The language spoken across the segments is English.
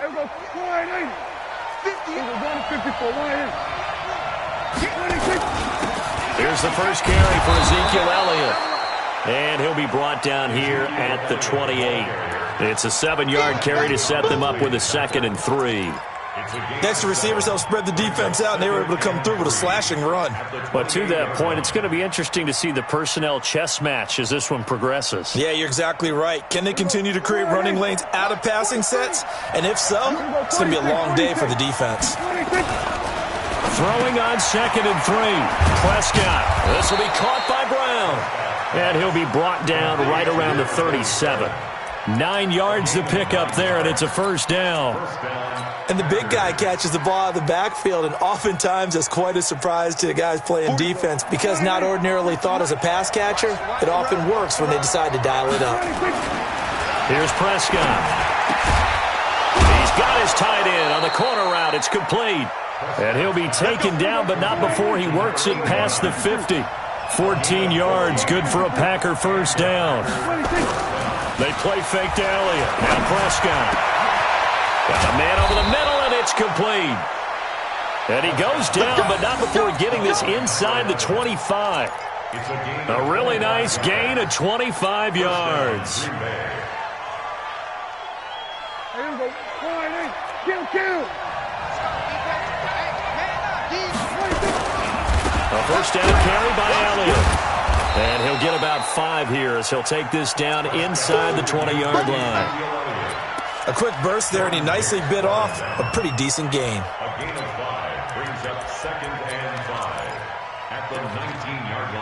Here's the first carry for Ezekiel Elliott. And he'll be brought down here at the 28. It's a 7-yard carry to set them up with a 2nd and 3. Next, the receivers helped spread the defense out, and they were able to come through with a slashing run. But to that point, it's going to be interesting to see the personnel chess match as this one progresses. Yeah, you're exactly right. Can they continue to create running lanes out of passing sets? And if so, it's going to be a long day for the defense. Throwing on 2nd and 3. Prescott. This will be caught by Brown. And he'll be brought down right around the 37. 9 yards to pick up there, and it's a first down. And the big guy catches the ball out of the backfield, and oftentimes that's quite a surprise to the guys playing defense because not ordinarily thought as a pass catcher, it often works when they decide to dial it up. Here's Prescott. He's got his tight end on the corner route. It's complete. And he'll be taken down, but not before he works it past the 50. 14 yards, good for a Packer first down. They play fake to Elliott. Now Prescott. Got the man over the middle, and it's complete. And he goes down, but not before getting this inside the 25. A really nice gain of 25 yards. A first down carry by Elliott. And he'll get about 5 here as he'll take this down inside the 20-yard line. A quick burst there, and he nicely bit off a pretty decent gain. A gain of 5 brings up 2nd and 5 at the 19-yard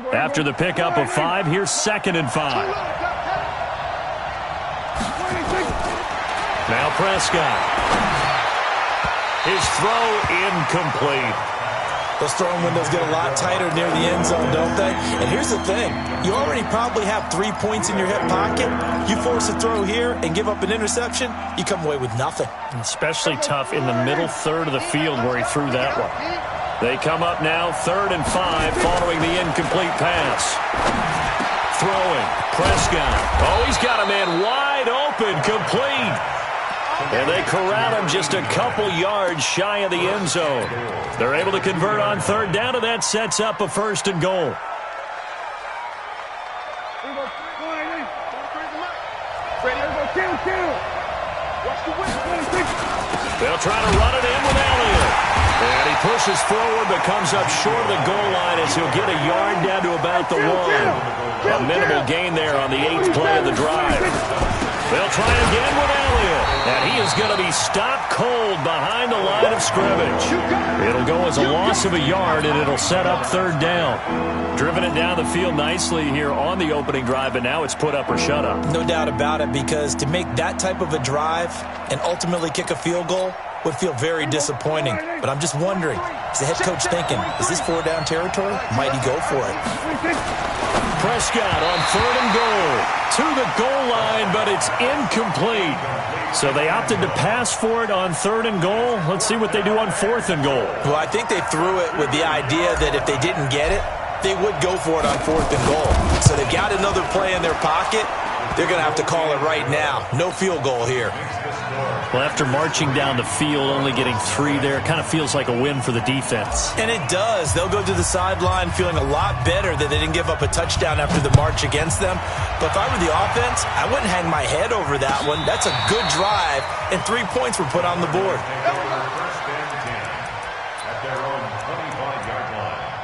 line. After the pickup of 5, here's 2nd and 5. Now Prescott. His throw incomplete. Those throwing windows get a lot tighter near the end zone, don't they? And here's the thing. You already probably have 3 points in your hip pocket. You force a throw here and give up an interception, you come away with nothing. Especially tough in the middle third of the field where he threw that one. They come up now 3rd and 5 following the incomplete pass. Throwing. Prescott. Oh, he's got a man wide open. Complete. And they corral him just a couple yards shy of the end zone. They're able to convert on 3rd down, and that sets up a 1st and goal. They'll try to run it in with Elliott. And he pushes forward but comes up short of the goal line as he'll get a yard down to about the 1. A minimal gain there on the 8th play of the drive. They'll try again with Elliott. And he is going to be stopped cold behind the line of scrimmage. It'll go as a loss of a yard, and it'll set up 3rd down. Driven it down the field nicely here on the opening drive, and now it's put up or shut up. No doubt about it, because to make that type of a drive and ultimately kick a field goal would feel very disappointing. But I'm just wondering, is the head coach thinking, is this 4-down territory? Might he go for it? Prescott on 3rd and goal. To the goal line, but it's incomplete. So they opted to pass for it on 3rd and goal. Let's see what they do on 4th and goal. Well, I think they threw it with the idea that if they didn't get it, they would go for it on 4th and goal. So they've got another play in their pocket. They're going to have to call it right now. No field goal here. Well, after marching down the field, only getting 3 there, kind of feels like a win for the defense. And it does. They'll go to the sideline feeling a lot better that they didn't give up a touchdown after the march against them. But if I were the offense, I wouldn't hang my head over that one. That's a good drive, and 3 points were put on the board. First and 10 at their own 25-yard line.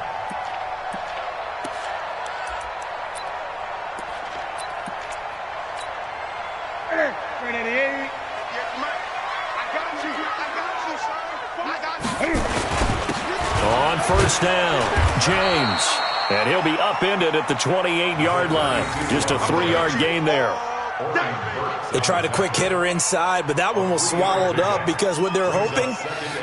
On 1st down, James. And he'll be upended at the 28-yard line. Just a 3-yard gain there. They tried a quick hitter inside, but that one was swallowed up because what they're hoping,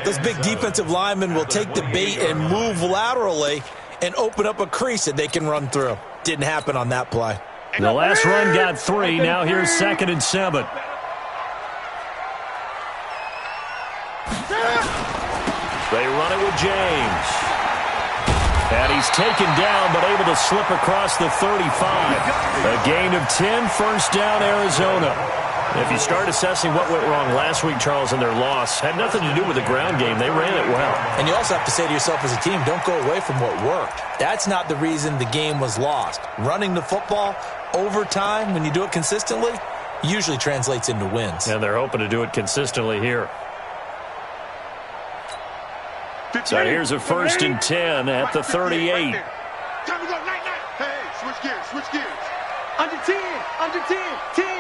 those big defensive linemen will take the bait and move laterally and open up a crease that they can run through. Didn't happen on that play. The last run got 3. Now here's 2nd and 7. They run it with James. And he's taken down, but able to slip across the 35. A gain of 10, first down, Arizona. If you start assessing what went wrong last week, Charles, in their loss, had nothing to do with the ground game. They ran it well. And you also have to say to yourself as a team, don't go away from what worked. That's not the reason the game was lost. Running the football over time, when you do it consistently, usually translates into wins. And they're hoping to do it consistently here. So here's a 1st and 10 at the 38. Time to go, night. Hey, switch gears. Under 10, 10.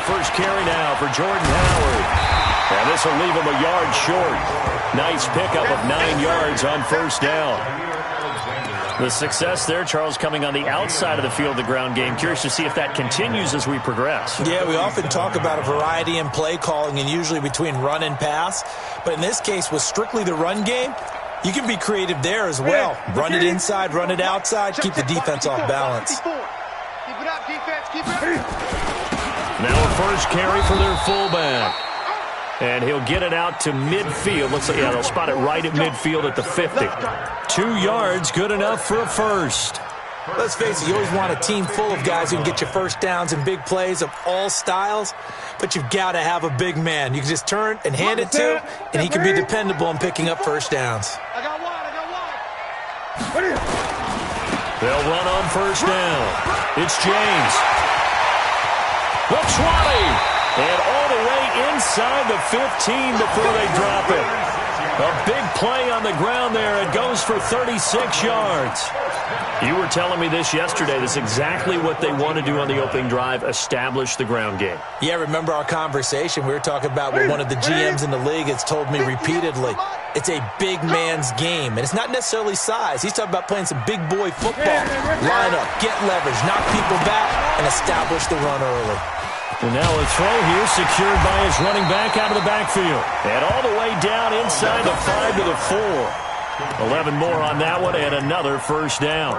First carry now for Jordan Howard. And this will leave him a yard short. Nice pickup of 9 yards on first down. The success there, Charles, coming on the outside of the field, the ground game. Curious to see if that continues as we progress. Yeah, we often talk about a variety in play calling and usually between run and pass. But in this case, with strictly the run game, you can be creative there as well. Run it inside, run it outside, keep the defense off balance. Keep it up, defense. Keep it up. Now a first carry for their fullback. And he'll get it out to midfield. Looks like, yeah, they'll spot it right at midfield at the 50. 2 yards, good enough for a first. Let's face it, you always want a team full of guys who can get you first downs and big plays of all styles, but you've got to have a big man. You can just turn and hand it to, and he can be dependable in picking up first downs. I got one. They'll run on first down. It's James. Looks wide. And all the way inside the 15 before they drop it. A big play on the ground there. It goes for 36 yards. You were telling me this yesterday. That's exactly what they want to do on the opening drive, establish the ground game. Yeah, remember our conversation. We were talking about what one of the GMs in the league has told me repeatedly. It's a big man's game, and it's not necessarily size. He's talking about playing some big boy football. Line up, get leverage, knock people back, and establish the run early. And now a throw here secured by his running back out of the backfield. And all the way down inside the 5 to the 4. 11 more on that one and another first down.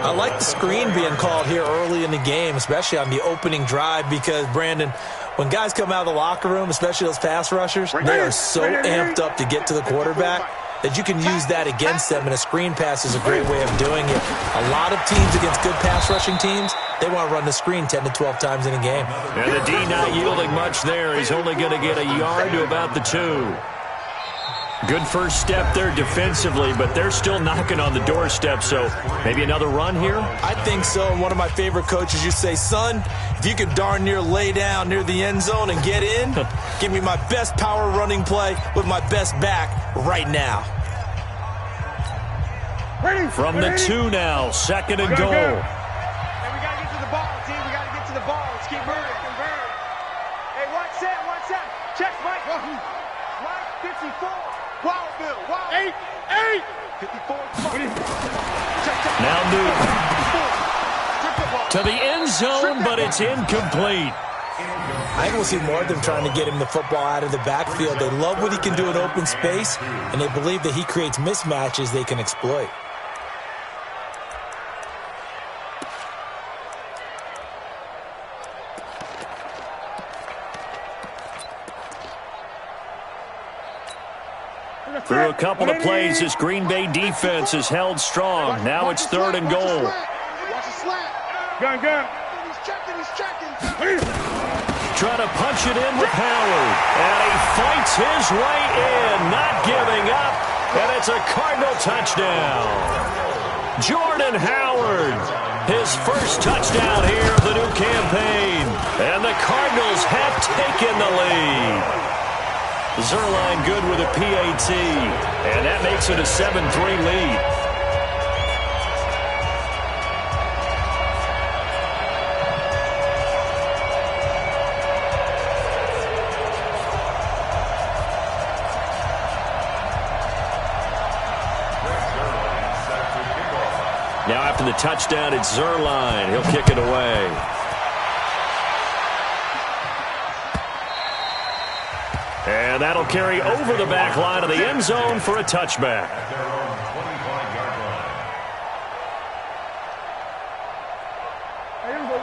I like the screen being called here early in the game, especially on the opening drive, because, Brandon, when guys come out of the locker room, especially those pass rushers, they are so amped up to get to the quarterback that you can use that against them, and a screen pass is a great way of doing it. A lot of teams against good pass rushing teams, they want to run the screen 10 to 12 times in a game. And the D not yielding much there. He's only going to get a yard to about the 2. Good first step there defensively, but they're still knocking on the doorstep, so maybe another run here? I think so, and one of my favorite coaches used to say, son, if you could darn near lay down near the end zone and get in, give me my best power running play with my best back right now. From the 2 now, 2nd and goal. Hey, we got to get to the ball, team. We got to get to the ball. Let's keep moving. Hey, one set. Check, Mike. Mike, 54. Wildville. 8. 54. Now Newton. To the end zone, but it's incomplete. I think we'll see more of them trying to get him the football out of the backfield. They love what he can do in open space, and they believe that he creates mismatches they can exploit. Through a couple of plays, this Green Bay defense is held strong. Now it's 3rd and goal. Watch the slant. Gun. He's checking. Trying to punch it in with Howard. And he fights his way in, not giving up. And it's a Cardinal touchdown. Jordan Howard, his first touchdown here of the new campaign. And the Cardinals have taken the lead. Zerline good with a PAT, and that makes it a 7-3 lead. Now after the touchdown, it's Zerline. He'll kick it away. And that'll carry over the back line of the end zone for a touchback.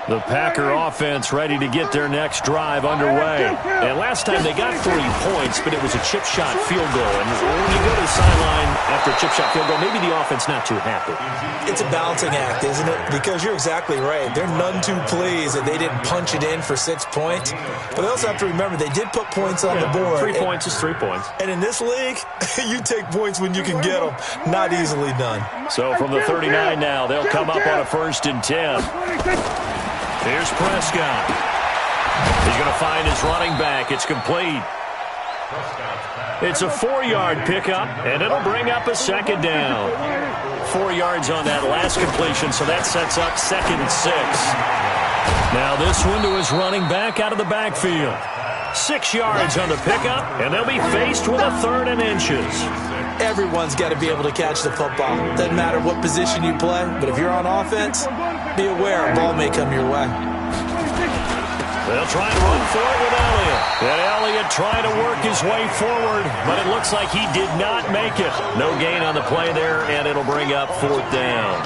The Packer offense ready to get their next drive underway. And last time they got 3 points, but it was a chip shot field goal. And when you go to the sideline after a chip shot field goal, maybe the offense not too happy. It's a balancing act, isn't it? Because you're exactly right. They're none too pleased that they didn't punch it in for 6 points. But they also have to remember they did put points on the board. 3 points is 3 points. And in this league, you take points when you can get them. Not easily done. So from the 39 now, they'll come up on a 1st and 10. Here's Prescott. He's going to find his running back. It's complete. It's a 4-yard pickup, and it'll bring up a 2nd down. 4 yards on that last completion, so that sets up 2nd and 6. Now this one to his running back out of the backfield. 6 yards on the pickup, and they'll be faced with a 3rd and inches. Everyone's got to be able to catch the football. Doesn't matter what position you play, but if you're on offense, be aware a ball may come your way. They'll try and run for it with Elliott. And Elliott trying to work his way forward, but it looks like he did not make it. No gain on the play there, and it'll bring up 4th down.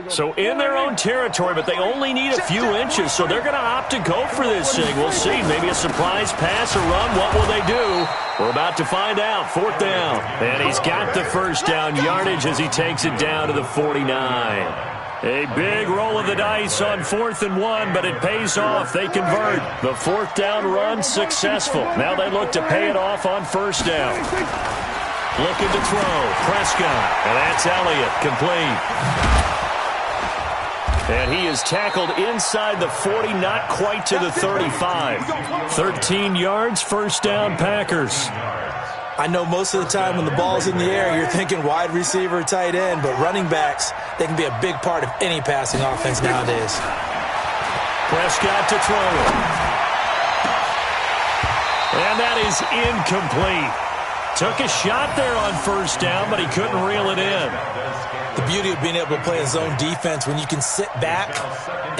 So in their own territory, but they only need a few inches, so they're going to opt to go for this thing. We'll see. Maybe a surprise pass or run. What will they do? We're about to find out. 4th down. And he's got the 1st down yardage as he takes it down to the 49. A big roll of the dice on 4th and 1, but it pays off. They convert. The 4th down run successful. Now they look to pay it off on 1st down. Looking to throw. Prescott. And that's Elliott. Complete. And he is tackled inside the 40, not quite to the 35. 13 yards, 1st down, Packers. I know most of the time when the ball's in the air, you're thinking wide receiver, tight end, but running backs, they can be a big part of any passing offense nowadays. Prescott to throw. And that is incomplete. Took a shot there on 1st down, but he couldn't reel it in. The beauty of being able to play a zone defense when you can sit back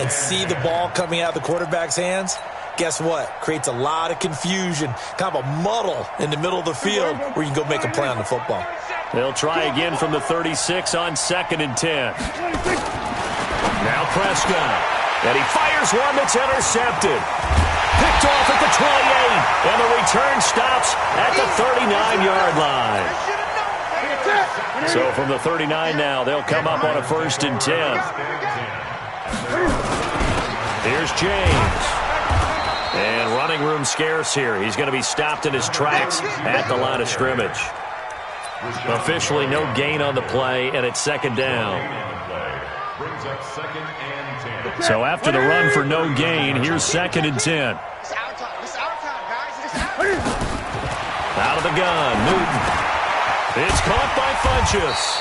and see the ball coming out of the quarterback's hands, guess what? Creates a lot of confusion, kind of a muddle in the middle of the field where you can go make a play on the football. They'll try again from the 36 on 2nd and 10. Now Prescott. And he fires one that's intercepted. Picked off at the 28. And the return stops at the 39-yard line. So from the 39 now, they'll come up on a 1st and 10. Here's James. And running room scarce here. He's going to be stopped in his tracks at the line of scrimmage. Officially no gain on the play, and it's 2nd down. So after the run for no gain, here's 2nd and 10. Out of the gun, Newton. It's caught by Funchess.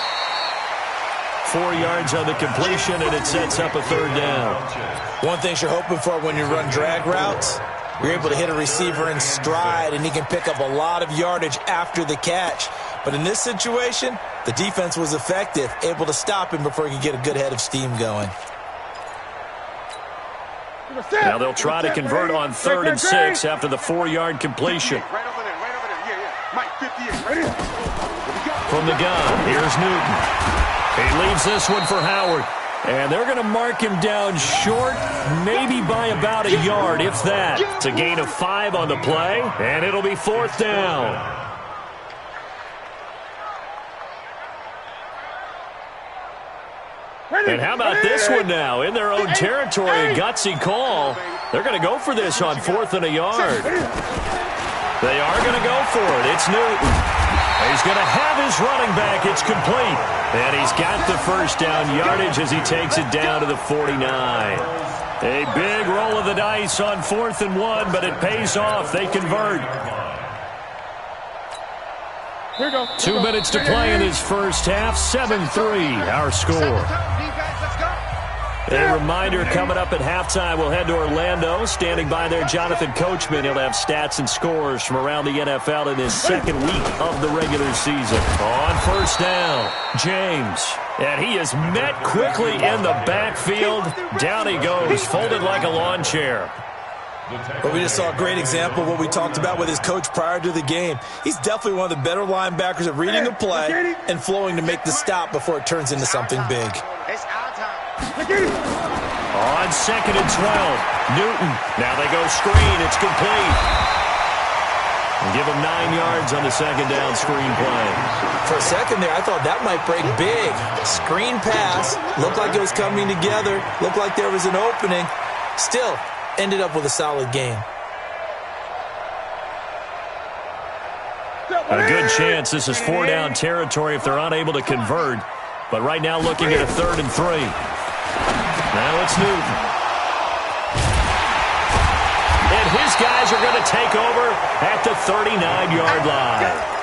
4 yards on the completion, and it sets up a 3rd down. One thing you're hoping for when you run drag routes, you're able to hit a receiver in stride, and he can pick up a lot of yardage after the catch. But in this situation, the defense was effective, able to stop him before he could get a good head of steam going. Now they'll try to convert on 3rd and 6 after the 4-yard completion. From the gun, here's Newton. He leaves this one for Howard. And they're going to mark him down short, maybe by about a yard, if that. It's a gain of 5 on the play, and it'll be 4th down. And how about this one now? In their own territory, a gutsy call. They're going to go for this on 4th and a yard. They are going to go for it. It's Newton. He's going to have his running back. It's complete. And he's got the first down yardage as he takes it down to the 49. A big roll of the dice on 4th and 1, but it pays off. They convert. 2 minutes to play in this first half. 7-3, our score. A reminder coming up at halftime, we'll head to Orlando. Standing by there, Jonathan Coachman. He'll have stats and scores from around the NFL in his second week of the regular season. On first down, James. And he is met quickly in the backfield. Down he goes, folded like a lawn chair. But we just saw a great example of what we talked about with his coach prior to the game. He's definitely one of the better linebackers at reading a play and flowing to make the stop before it turns into something big. It's our time. On 2nd and 12, Newton. Now they go screen. It's complete. And give him 9 yards on the second down screen play. For a second there, I thought that might break big. Screen pass. Looked like it was coming together. Looked like there was an opening. Still, ended up with a solid game. A good chance this is 4-down territory if they're unable to convert. But right now looking at a 3rd and 3. Now it's Newton. And his guys are going to take over at the 39-yard line.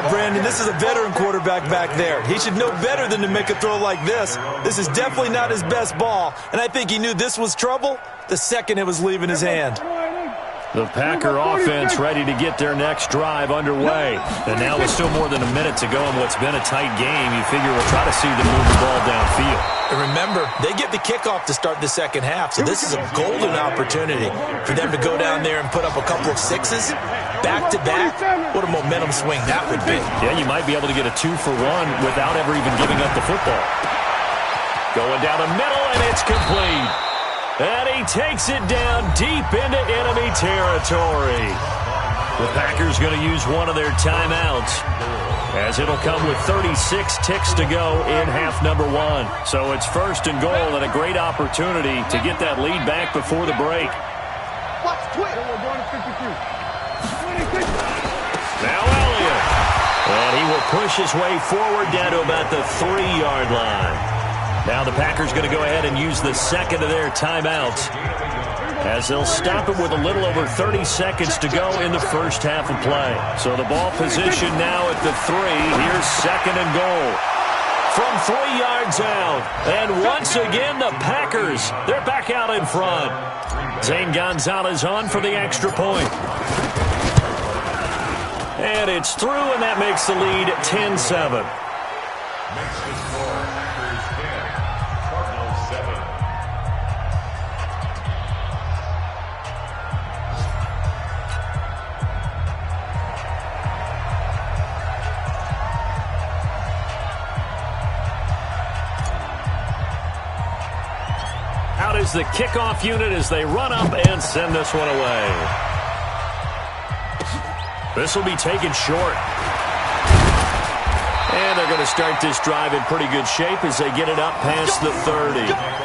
Brandon, this is a veteran quarterback back there. He should know better than to make a throw like this. This is definitely not his best ball, and I think he knew this was trouble the second it was leaving his hand. The Packer offense ready to get their next drive underway. And now with still more than a minute to go in what's been a tight game, you figure we'll try to see them move the ball downfield. And remember, they get the kickoff to start the second half, so this is a golden opportunity for them to go down there and put up a couple of sixes back-to-back. What a momentum swing that would be. Yeah, you might be able to get a 2-for-1 without ever even giving up the football. Going down the middle, and it's complete. And he takes it down deep into enemy territory. The Packers going to use one of their timeouts, as it'll come with 36 ticks to go in half number 1. So it's 1st and goal, and a great opportunity to get that lead back before the break. Now Elliott. And he will push his way forward down to about the 3-yard line. Now the Packers going to go ahead and use the second of their timeouts, as they'll stop it with a little over 30 seconds to go in the first half of play. So the ball position now at the 3. Here's 2nd and goal from 3 yards out. And once again, the Packers, they're back out in front. Zane Gonzalez on for the extra point. And it's through, and that makes the lead 10-7. Out is the kickoff unit as they run up and send this one away. This will be taken short. And they're going to start this drive in pretty good shape as they get it up past the 30.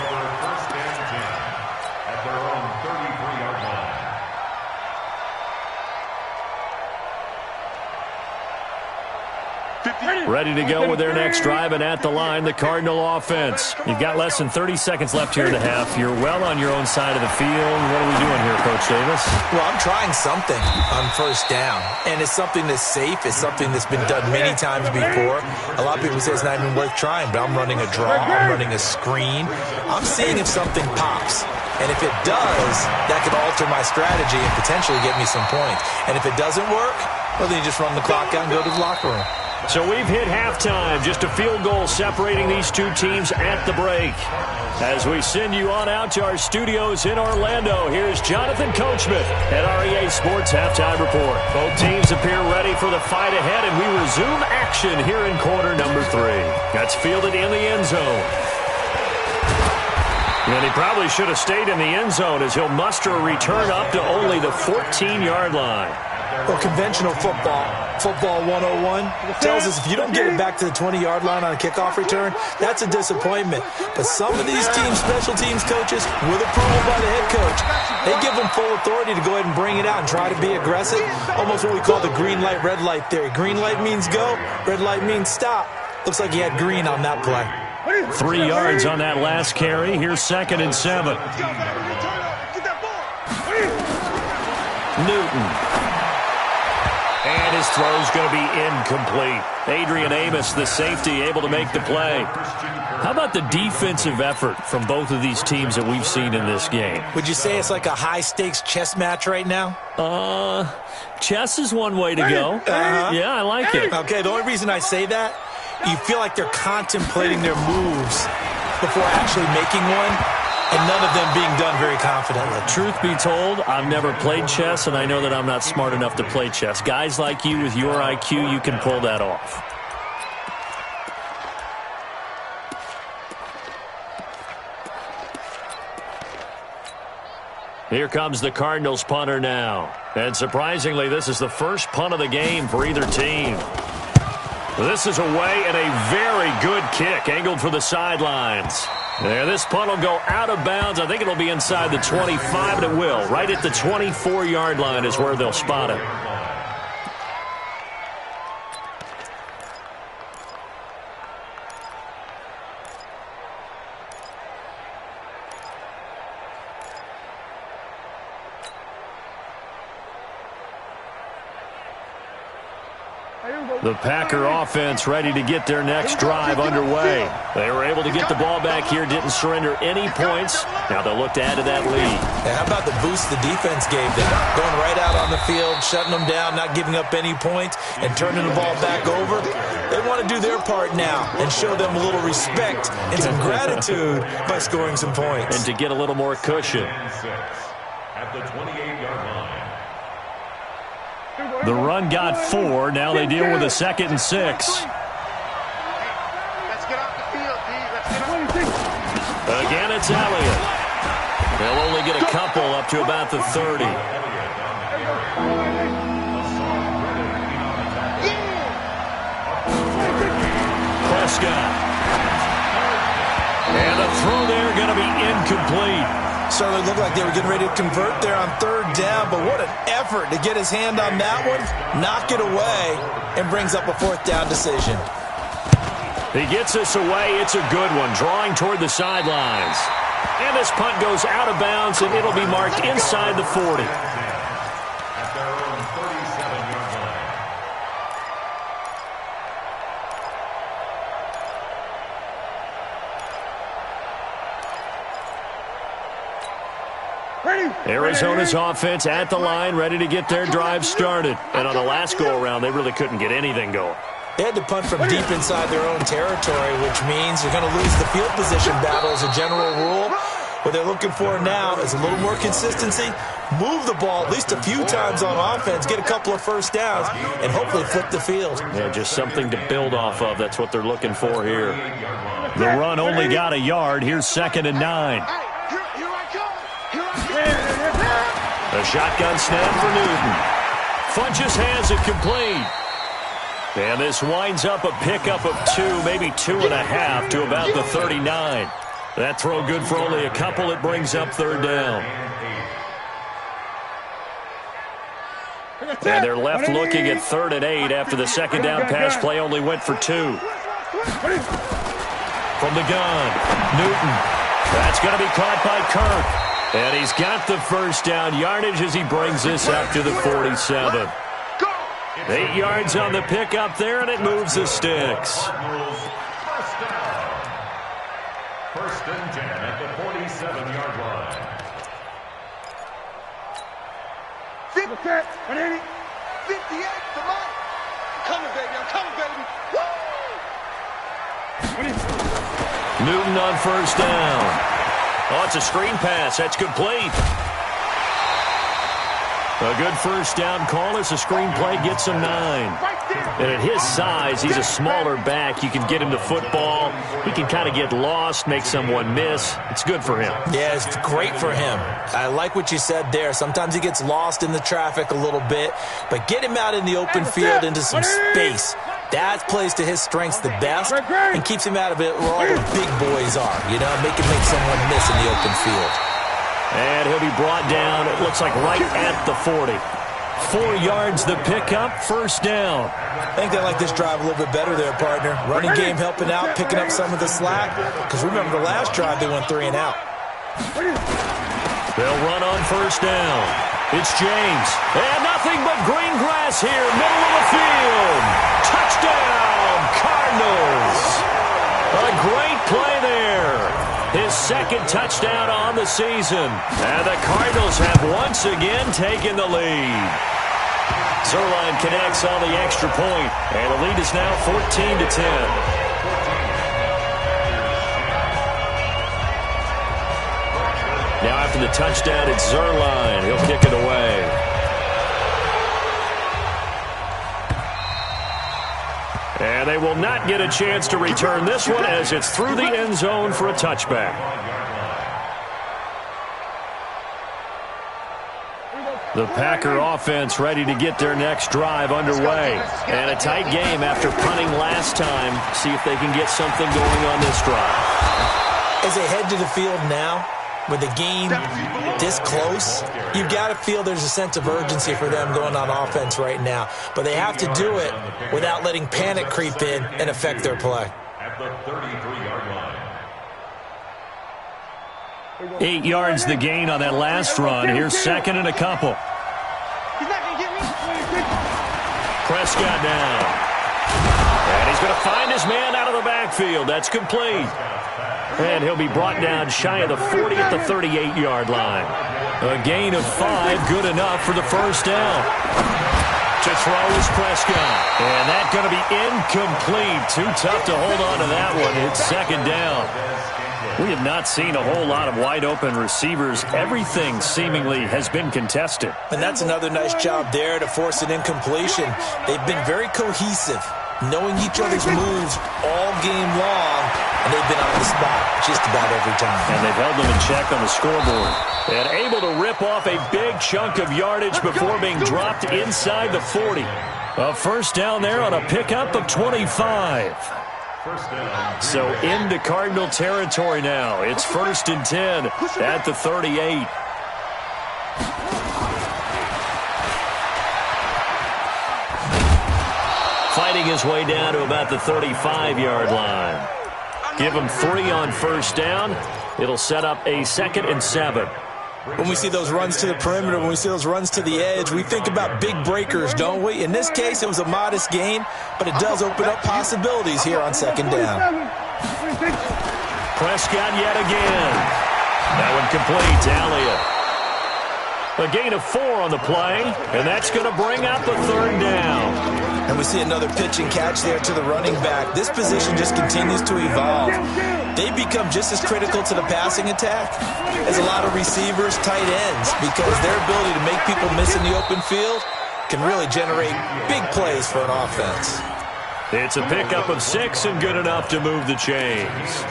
Ready to go with their next drive, and at the line, the Cardinal offense. You've got less than 30 seconds left here in the half. You're well on your own side of the field. What are we doing here, Coach Davis? Well, I'm trying something on first down, and it's something that's safe. It's something that's been done many times before. A lot of people say it's not even worth trying, but I'm running a draw. I'm running a screen. I'm seeing if something pops. And if it does, that could alter my strategy and potentially get me some points. And if it doesn't work, well, then you just run the clock out and go to the locker room. So we've hit halftime. Just a field goal separating these two teams at the break. As we send you on out to our studios in Orlando, here's Jonathan Coachman at REA Sports Halftime Report. Both teams appear ready for the fight ahead, and we resume action here in quarter number 3. That's fielded in the end zone. And he probably should have stayed in the end zone, as he'll muster a return up to only the 14-yard line. Well, conventional football 101, tells us if you don't get it back to the 20-yard line on a kickoff return, that's a disappointment. But some of these special teams coaches, with approval by the head coach, they give them full authority to go ahead and bring it out and try to be aggressive, almost what we call the green light, red light theory. Green light means go, red light means stop. Looks like he had green on that play. 3 yards on that last carry. Here's 2nd and 7. Newton. And his throw's going to be incomplete. Adrian Amos, the safety, able to make the play. How about the defensive effort from both of these teams that we've seen in this game? Would you say it's like a high-stakes chess match right now? Chess is one way to go. Yeah, I like it. Okay, the only reason I say that, you feel like they're contemplating their moves before actually making one, and none of them being done very confidently. Truth be told, I've never played chess, and I know that I'm not smart enough to play chess. Guys like you with your IQ, you can pull that off. Here comes the Cardinals punter now. And surprisingly, this is the first punt of the game for either team. This is away and a very good kick, angled for the sidelines. There, this punt will go out of bounds. I think it'll be inside the 25, and it will. Right at the 24-yard line is where they'll spot it. The Packer offense ready to get their next drive underway. They were able to get the ball back here, didn't surrender any points. Now they'll look to add to that lead. Yeah, how about the boost the defense gave them? Going right out on the field, shutting them down, not giving up any points, and turning the ball back over. They want to do their part now and show them a little respect and some gratitude by scoring some points. And to get a little more cushion. At the 28-yard line. The run got 4. Now they deal with a 2nd and 6. Let's get off the field, D. Let's get off the field. Again, it's Elliott. They'll only get a couple up to about the 30. Prescott. And the throw there going to be incomplete. Certainly looked like they were getting ready to convert there on 3rd down, but what an effort to get his hand on that one, knock it away, and brings up a 4th down decision. He gets this away. It's a good one, drawing toward the sidelines. And this punt goes out of bounds, and it'll be marked inside the 40. At their own 37-yard line. Arizona's offense at the line, ready to get their drive started. And on the last go-around, they really couldn't get anything going. They had to punt from deep inside their own territory, which means they're going to lose the field position battle as a general rule. What they're looking for now is a little more consistency, move the ball at least a few times on offense, get a couple of first downs, and hopefully flip the field. Yeah, just something to build off of. That's what they're looking for here. The run only got a yard. Here's 2nd and 9. A shotgun snap for Newton. Funches has it complete. And this winds up a pickup of 2, maybe 2.5 to about the 39. That throw good for only a couple. It brings up 3rd down. And they're left looking at 3rd and 8 after the 2nd down pass play only went for 2. From the gun, Newton. That's going to be caught by Kirk. And he's got the 1st down yardage as he brings this up to the 47. 8 yards on the pickup there, and it moves the sticks. 1st and 10 at the 47-yard line. 58, come on. I'm coming, baby. I'm coming, baby. Woo! Newton on 1st down. Oh, it's a screen pass. That's complete. A good 1st down call as the screen play gets him 9. And at his size, he's a smaller back. You can get him to football. He can kind of get lost, make someone miss. It's good for him. Yeah, it's great for him. I like what you said there. Sometimes he gets lost in the traffic a little bit, but get him out in the open field into some space. That plays to his strengths the best and keeps him out of it where all the big boys are, you know, make someone miss in the open field. And he'll be brought down, it looks like right at the 40. 4 yards the pickup, first down. I think they like this drive a little bit better there, partner. Running game helping out, picking up some of the slack. Because remember the last drive, they went 3 and out. They'll run on first down. It's James. And nothing but green grass here, middle of the field. Touchdown, Cardinals. A great play there. His second touchdown on the season. And the Cardinals have once again taken the lead. Zerline connects on the extra point, and the lead is now 14-10. Now after the touchdown, it's Zerline. He'll kick it away. And they will not get a chance to return this one as it's through the end zone for a touchback. The Packer offense ready to get their next drive underway. And a tight game after punting last time. See if they can get something going on this drive. As they head to the field now, with the game this close, you've got to feel there's a sense of urgency for them going on offense right now. But they have to do it without letting panic creep in and affect their play. At the 33-yard line. 8 yards the gain on that last run. Here's second and a couple. He's not going to get me. Prescott down. And he's going to find his man out of the backfield. That's complete. And he'll be brought down shy of the 40 at the 38-yard line. A gain of 5, good enough for the first down. To throw is Prescott. And that's going to be incomplete. Too tough to hold on to that one. It's second down. We have not seen a whole lot of wide-open receivers. Everything seemingly has been contested. And that's another nice job there to force an incompletion. They've been very cohesive, knowing each other's moves all game long, and they've been on the spot just about every time. And they've held them in check on the scoreboard. And able to rip off a big chunk of yardage before being dropped inside the 40. A first down there on a pickup of 25. So into Cardinal territory now. It's 1st and 10 at the 38. Fighting his way down to about the 35-yard line. Give him 3 on first down. It'll set up a 2nd and 7. When we see those runs to the perimeter, when we see those runs to the edge, we think about big breakers, don't we? In this case, it was a modest gain, but it does open up possibilities here on second down. Prescott yet again. That one complete to Elliott. A gain of 4 on the play, and that's going to bring up a 3rd down. And we see another pitch and catch there to the running back. This position just continues to evolve. They become just as critical to the passing attack as a lot of receivers, tight ends, because their ability to make people miss in the open field can really generate big plays for an offense. It's a pickup of 6 and good enough to move the chains.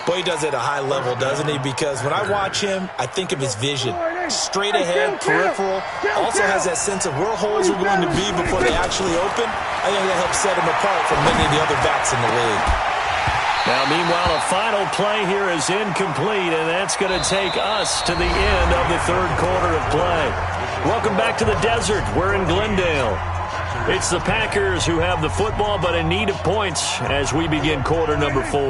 Boy, he does it at a high level, doesn't he? Because when I watch him, I think of his vision. Straight ahead, peripheral. Also has that sense of where holes are going to be before they actually open. I think that helps set him apart from many of the other backs in the league. Now, meanwhile, a final play here is incomplete, and that's going to take us to the end of the 3rd quarter of play. Welcome back to the desert. We're in Glendale. It's the Packers who have the football, but in need of points as we begin quarter number 4.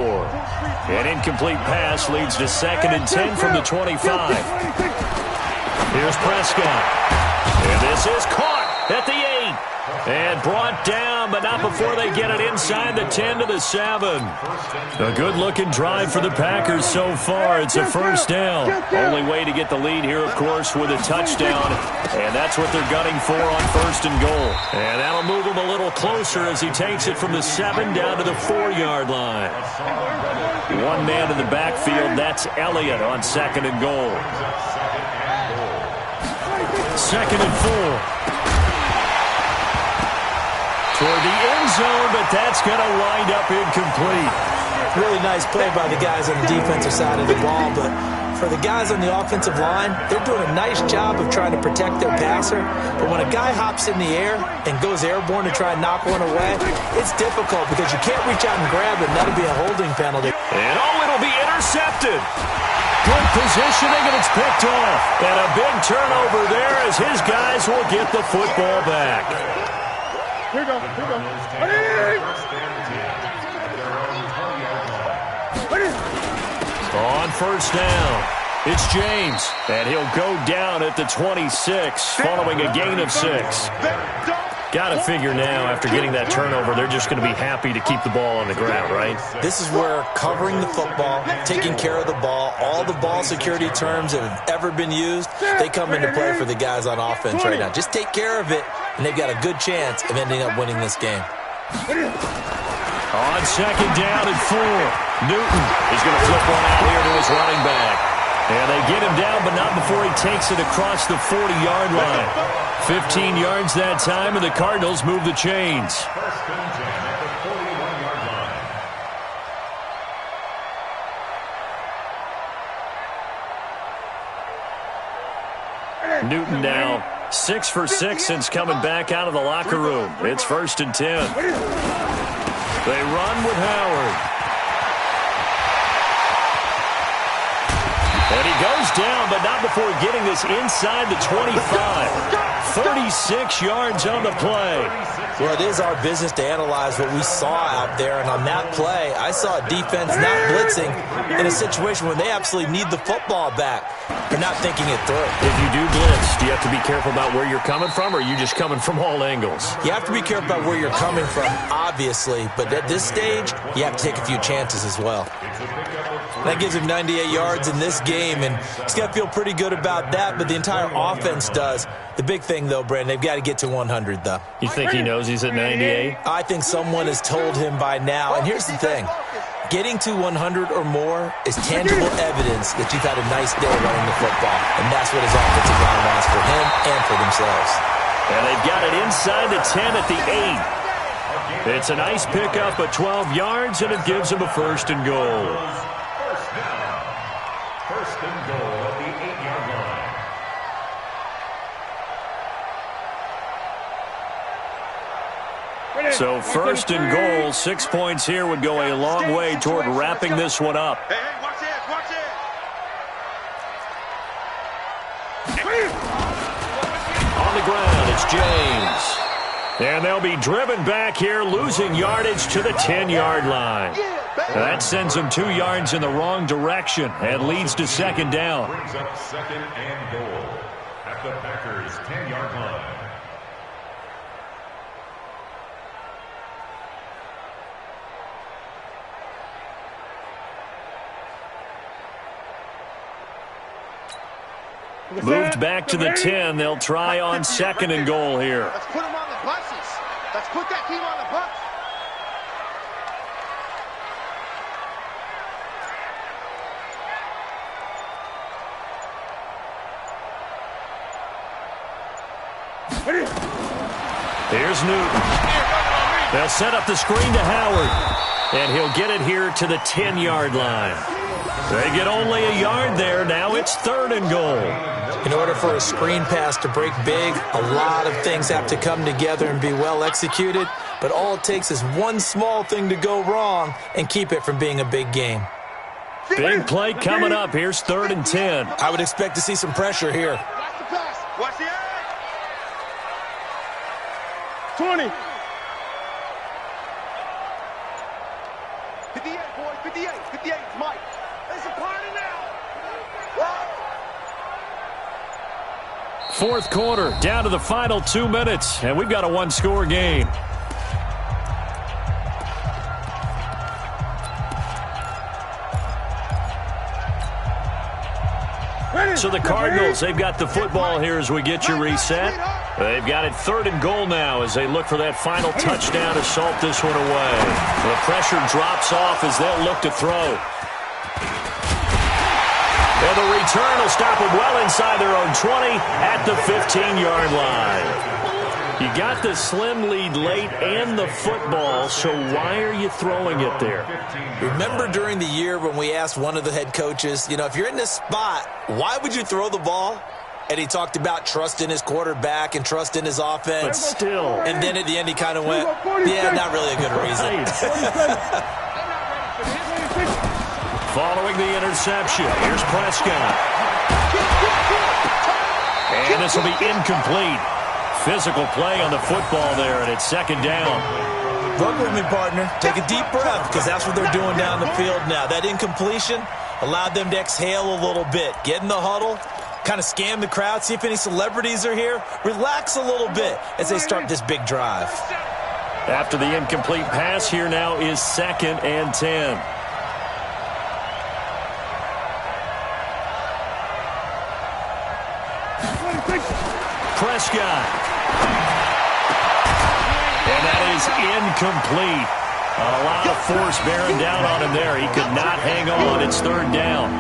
An incomplete pass leads to 2nd and 10 from the 25. Here's Prescott. And this is caught at the 8. And brought down, but not before they get it inside the 10 to the 7. A good-looking drive for the Packers so far. It's a first down. Only way to get the lead here, of course, with a touchdown. And that's what they're gunning for on 1st and goal. And that'll move him a little closer as he takes it from the 7 down to the 4-yard line. One man in the backfield, that's Elliott on 2nd and goal. 2nd and 4. toward the end zone, but that's going to wind up incomplete. Really nice play by the guys on the defensive side of the ball, but for the guys on the offensive line, they're doing a nice job of trying to protect their passer. But when a guy hops in the air and goes airborne to try and knock one away, it's difficult because you can't reach out and grab it, and that'll be a holding penalty. And it'll be intercepted. Good positioning, and it's picked off. And a big turnover there as his guys will get the football back. Here we go. On first down, it's James, and he'll go down at the 26 following a gain of 6. Got to figure now, after getting that turnover, they're just going to be happy to keep the ball on the ground, right? This is where covering the football, taking care of the ball, all the ball security terms that have ever been used, they come into play for the guys on offense right now. Just take care of it, and they've got a good chance of ending up winning this game. On second down and 4, Newton is going to flip one out here to his running back. And they get him down, but not before he takes it across the 40-yard line. 15 yards that time, and the Cardinals move the chains. First and 10 at the 41-yard line. Newton now 6 for 6 since coming back out of the locker room. It's first and 10. They run with Howard. And he goes down, but not before getting this inside the 25. 36 yards on the play. Well, it is our business to analyze what we saw out there, and on that play, I saw a defense not blitzing in a situation where they absolutely need the football back. They're not thinking it through. If you do blitz, do you have to be careful about where you're coming from, or are you just coming from all angles? You have to be careful about where you're coming from, obviously, but at this stage, you have to take a few chances as well. That gives him 98 yards in this game, and he's got to feel pretty good about that, but the entire offense does. The big thing, though, Brandon, they've got to get to 100, though. You think he knows he's at 98? I think someone has told him by now, and here's the thing. Getting to 100 or more is tangible evidence that you've had a nice day running the football, and that's what his offensive line wants for him and for themselves. And they've got it inside the 10 at the 8. It's a nice pickup at 12 yards, and it gives him a first and goal. First down. First and goal at the 8-yard line. So first and goal, 6 points here would go a long way toward wrapping this one up. Hey, watch this, watch it. On the ground, it's James. And they'll be driven back here, losing yardage to the 10-yard line. That sends them 2 yards in the wrong direction and leads to second down. Brings up second and goal at the Packers' 10-yard line. Moved back to the 10. They'll try on second and goal here. Let's put them on the buses. Let's put that team on the bus. Here's Newton. They'll set up the screen to Howard. And he'll get it here to the 10-yard line. They get only a yard there. Now it's third and goal. In order for a screen pass to break big, a lot of things have to come together and be well executed. But all it takes is one small thing to go wrong and keep it from being a big game. Big play coming up. Here's third and 10. I would expect to see some pressure here. Watch the pass. Watch the edge. 20. 58, boys. 58. 58. It's Mike. It's a party now. Fourth quarter, down to the final 2 minutes, and we've got a one-score game. So the Cardinals, they've got the football here as we get you reset. They've got it third and goal now as they look for that final touchdown to salt this one away. The pressure drops off as they'll look to throw. And the return will stop them well inside their own 20 at the 15-yard line. You got the slim lead late and the football, so why are you throwing it there? Remember during the year when we asked one of the head coaches, if you're in this spot, why would you throw the ball? And he talked about trust in his quarterback and trust in his offense. But still. And then at the end he kind of went, yeah, not really a good reason. Following the interception, here's Prescott. And this will be incomplete. Physical play on the football there, and it's second down. Run with me, partner. Take a deep breath, because that's what they're doing down the field now. That incompletion allowed them to exhale a little bit. Get in the huddle, kind of scan the crowd, see if any celebrities are here. Relax a little bit as they start this big drive. After the incomplete pass, here now is 2nd and 10. Prescott. And that is incomplete. A lot of force bearing down on him there. He could not hang on. It's 3rd down.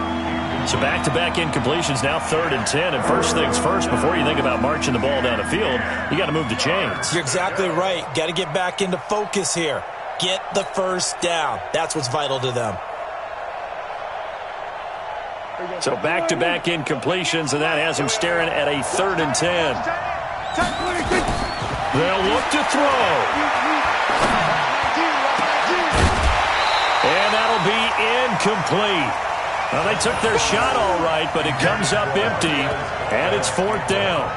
So back-to-back incompletions, now 3rd and 10. And first things first, before you think about marching the ball down the field, you got to move the chains. You're exactly right. Got to get back into focus here. Get the first down. That's what's vital to them. So back-to-back incompletions, and that has him staring at a 3rd and 10. They'll look to throw. And that'll be incomplete. Well, they took their shot all right, but it comes up empty, and it's 4th down.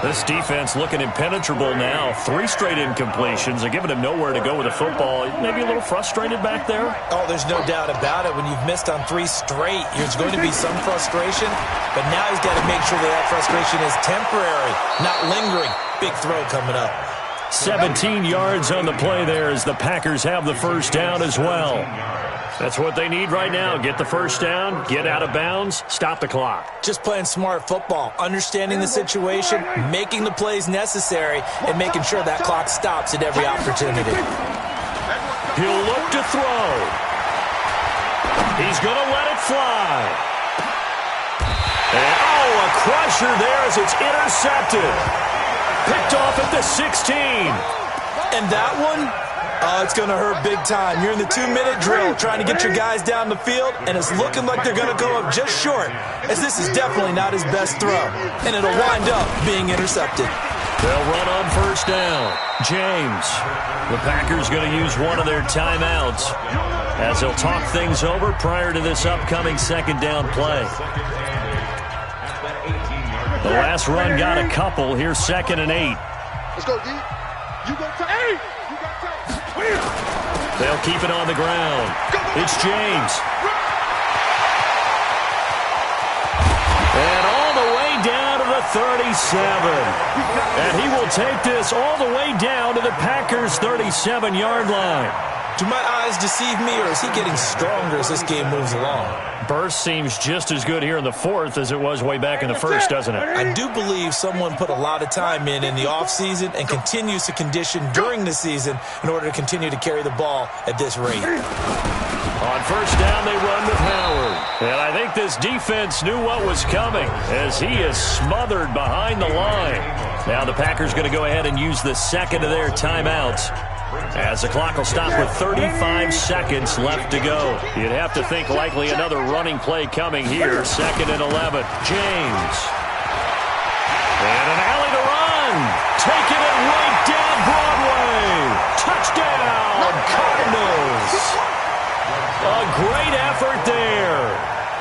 This defense looking impenetrable now. 3 straight incompletions. They're giving him nowhere to go with the football. Maybe a little frustrated back there? Oh, there's no doubt about it. When you've missed on 3 straight, there's going to be some frustration. But now he's got to make sure that frustration is temporary, not lingering. Big throw coming up. 17 yards on the play there as the Packers have the first down as well. That's what they need right now. Get the first down, get out of bounds, stop the clock. Just playing smart football, understanding the situation, making the plays necessary, and making sure that clock stops at every opportunity. He'll look to throw. He's going to let it fly. And, a crusher there as it's intercepted. Picked off at the 16. And that one? It's going to hurt big time. You're in the 2-minute drill trying to get your guys down the field, and it's looking like they're going to go up just short, as this is definitely not his best throw, and it'll wind up being intercepted. They'll run on first down. James. The Packers going to use one of their timeouts as they'll talk things over prior to this upcoming second down play. The last run got a couple. Here's 2nd and 8. Let's go, D. You go to 8. They'll keep it on the ground. It's James. And all the way down to the 37. And he will take this all the way down to the Packers' 37-yard line. Do my eyes deceive me, or is he getting stronger as this game moves along? Burst seems just as good here in the 4th as it was way back in the 1st, doesn't it? I do believe someone put a lot of time in the offseason and continues to condition during the season in order to continue to carry the ball at this rate. On first down, they run with Howard. And I think this defense knew what was coming as he is smothered behind the line. Now the Packers going to go ahead and use the second of their timeouts, as the clock will stop with 35 seconds left to go. You'd have to think likely another running play coming here. 2nd and 11. James. And an alley to run. Taking it right down Broadway. Touchdown, Cardinals. A great effort there.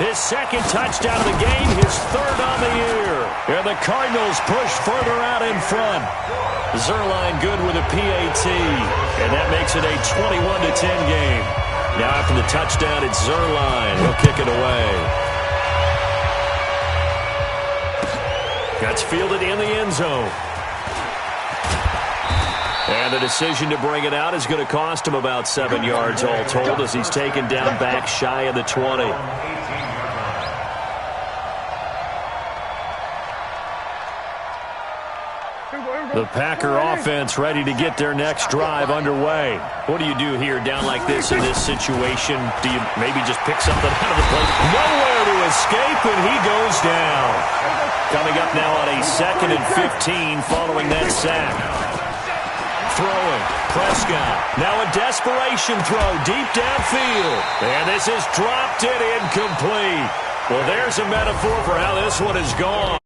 His 2nd touchdown of the game, his 3rd on the year. And the Cardinals push further out in front. Zerline good with a PAT, and that makes it a 21-10 game. Now after the touchdown, it's Zerline. He'll kick it away. That's fielded in the end zone. And the decision to bring it out is going to cost him about 7 yards all told as he's taken down back shy of the 20. The Packer offense ready to get their next drive underway. What do you do here down like this in this situation? Do you maybe just pick something out of the plate? Nowhere to escape, and he goes down. Coming up now on a 2nd and 15 following that sack. Throwing, Prescott. Now a desperation throw deep downfield. And this is dropped it incomplete. Well, there's a metaphor for how this one is gone.